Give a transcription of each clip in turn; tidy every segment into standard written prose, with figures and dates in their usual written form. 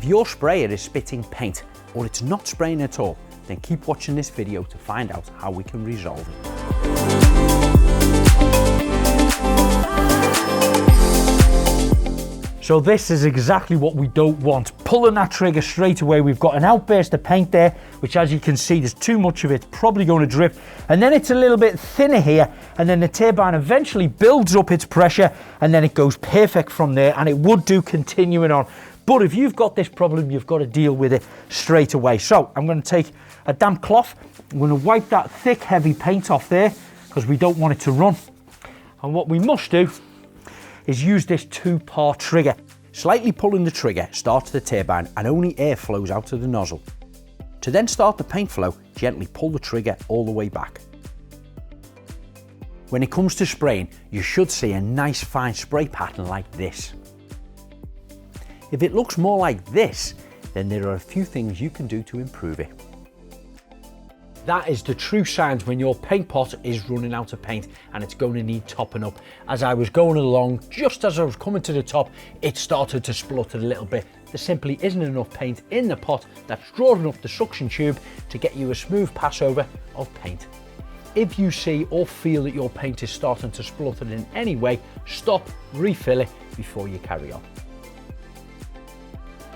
your sprayer is spitting paint or it's not spraying at all, then keep watching this video to find out how we can resolve it. So this is exactly what we don't want. Pulling that trigger straight away, we've got an outburst of paint there, which as you can see, there's too much of it, it's probably going to drip. And then it's a little bit thinner here, and then the turbine eventually builds up its pressure, and then it goes perfect from there, and it would do continuing on. But if you've got this problem, you've got to deal with it straight away. So I'm going to take a damp cloth, I'm going to wipe that thick, heavy paint off there, because we don't want it to run. And what we must do is use this 2-part trigger. Slightly pulling the trigger starts the turbine and only air flows out of the nozzle. To then start the paint flow, gently pull the trigger all the way back. When it comes to spraying, you should see a nice fine spray pattern like this. If it looks more like this, then there are a few things you can do to improve it. That is the true signs when your paint pot is running out of paint and it's going to need topping up. As I was going along, just as I was coming to the top, it started to splutter a little bit. There simply isn't enough paint in the pot that's drawing up the suction tube to get you a smooth passover of paint. If you see or feel that your paint is starting to splutter in any way, stop, refill it before you carry on.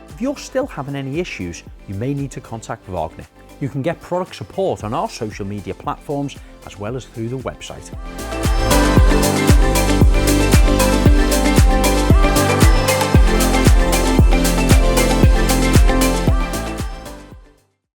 If you're still having any issues, you may need to contact Wagner. You can get product support on our social media platforms as well as through the website.